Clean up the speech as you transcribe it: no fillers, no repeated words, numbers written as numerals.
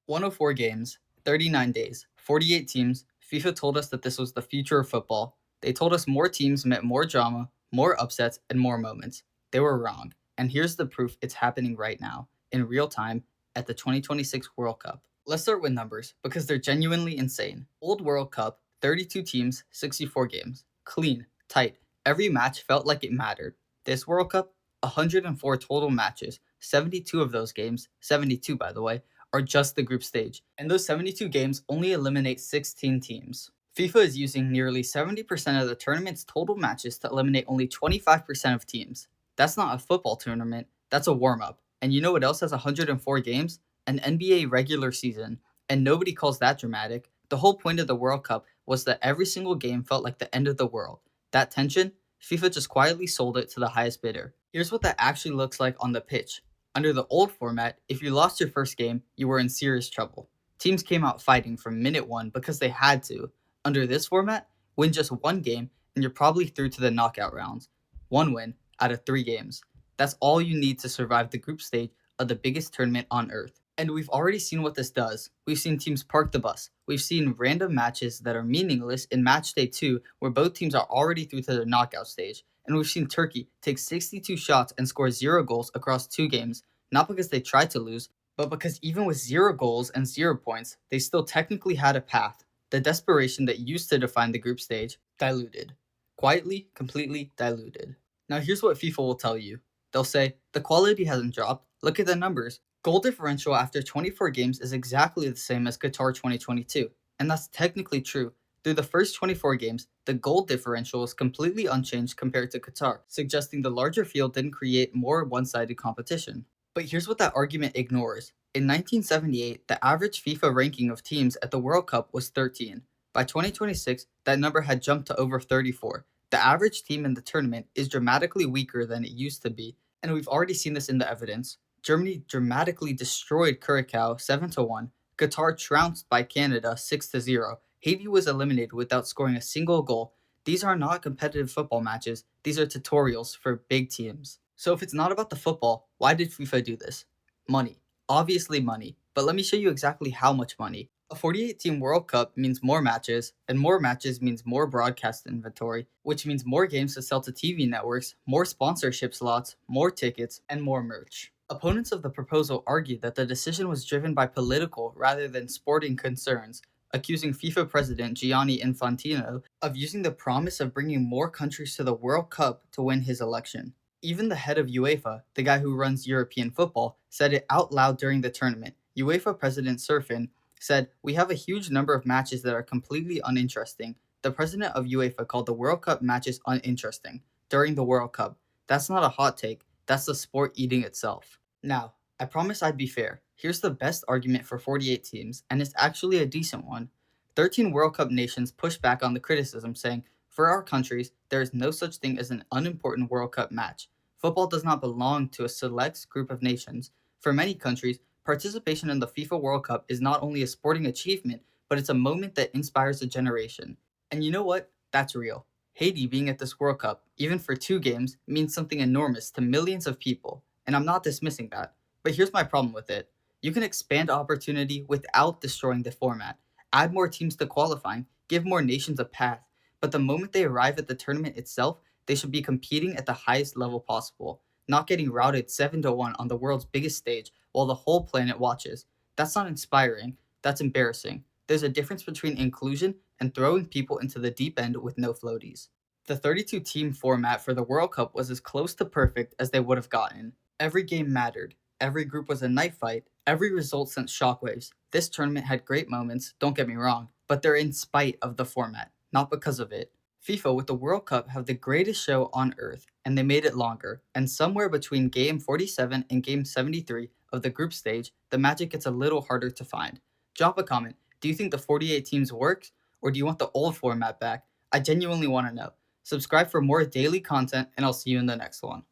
104 games, 39 days, 48 teams. FIFA told us that this was the future of football. They told us more teams meant more drama, more upsets, and more moments. They were wrong. And here's the proof it's happening right now, in real time, at the 2026 World Cup. Let's start with numbers, because they're genuinely insane. Old World Cup, 32 teams, 64 games. Clean, tight. Every match felt like it mattered. This World Cup, 104 total matches. 72 of those games, 72 by the way, are just the group stage, and those 72 games only eliminate 16 teams. FIFA is using nearly 70% of the tournament's total matches to eliminate only 25% of teams. That's not a football tournament, that's a warm up. And you know what else has 104 games? An NBA regular season. And nobody calls that dramatic. The whole point of the World Cup was that every single game felt like the end of the world. That tension, FIFA just quietly sold it to the highest bidder. Here's what that actually looks like on the pitch. Under the old format, if you lost your first game, you were in serious trouble. Teams came out fighting from minute one because they had to. Under this format, win just one game and you're probably through to the knockout rounds. One win out of 3 games. That's all you need to survive the group stage of the biggest tournament on earth. And we've already seen what this does. We've seen teams park the bus. We've seen random matches that are meaningless in match day 2 where both teams are already through to the knockout stage. And we've seen Turkey take 62 shots and score 0 goals across 2 games, not because they tried to lose, but because even with 0 goals and 0 points, they still technically had a path. The desperation that used to define the group stage, diluted. Quietly, completely diluted. Now here's what FIFA will tell you. They'll say, the quality hasn't dropped, look at the numbers. Goal differential after 24 games is exactly the same as Qatar 2022, and that's technically true. Through the first 24 games, the goal differential is completely unchanged compared to Qatar, suggesting the larger field didn't create more one-sided competition. But here's what that argument ignores. In 1978, the average FIFA ranking of teams at the World Cup was 13. By 2026, that number had jumped to over 34. The average team in the tournament is dramatically weaker than it used to be, and we've already seen this in the evidence. Germany dramatically destroyed Curacao 7-1. Qatar trounced by Canada 6-0. Haiti was eliminated without scoring a single goal. These are not competitive football matches. These are tutorials for big teams. So if it's not about the football, why did FIFA do this? Money. Obviously money. But let me show you exactly how much money. A 48-team World Cup means more matches, and more matches means more broadcast inventory, which means more games to sell to TV networks, more sponsorship slots, more tickets, and more merch. Opponents of the proposal argued that the decision was driven by political rather than sporting concerns, accusing FIFA president Gianni Infantino of using the promise of bringing more countries to the World Cup to win his election. Even the head of UEFA, the guy who runs European football, said it out loud during the tournament. UEFA President Serfin said, "We have a huge number of matches that are completely uninteresting." The president of UEFA called the World Cup matches uninteresting during the World Cup. That's not a hot take, that's the sport eating itself. Now, I promise I'd be fair. Here's the best argument for 48 teams, and it's actually a decent one. 13 World Cup nations pushed back on the criticism, saying, for our countries, there is no such thing as an unimportant World Cup match. Football does not belong to a select group of nations. For many countries, participation in the FIFA World Cup is not only a sporting achievement, but it's a moment that inspires a generation. And you know what? That's real. Haiti being at this World Cup, even for 2 games, means something enormous to millions of people. And I'm not dismissing that. But here's my problem with it. You can expand opportunity without destroying the format. Add more teams to qualifying, give more nations a path. But the moment they arrive at the tournament itself, they should be competing at the highest level possible, not getting routed 7-1 on the world's biggest stage while the whole planet watches. That's not inspiring, that's embarrassing. There's a difference between inclusion and throwing people into the deep end with no floaties. The 32-team format for the World Cup was as close to perfect as they would have gotten. Every game mattered. Every group was a knife fight. Every result sent shockwaves. This tournament had great moments, don't get me wrong, but they're in spite of the format, not because of it. FIFA with the World Cup have the greatest show on earth, and they made it longer. And somewhere between game 47 and game 73 of the group stage, the magic gets a little harder to find. Drop a comment. Do you think the 48 teams works, or do you want the old format back? I genuinely want to know. Subscribe for more daily content, and I'll see you in the next one.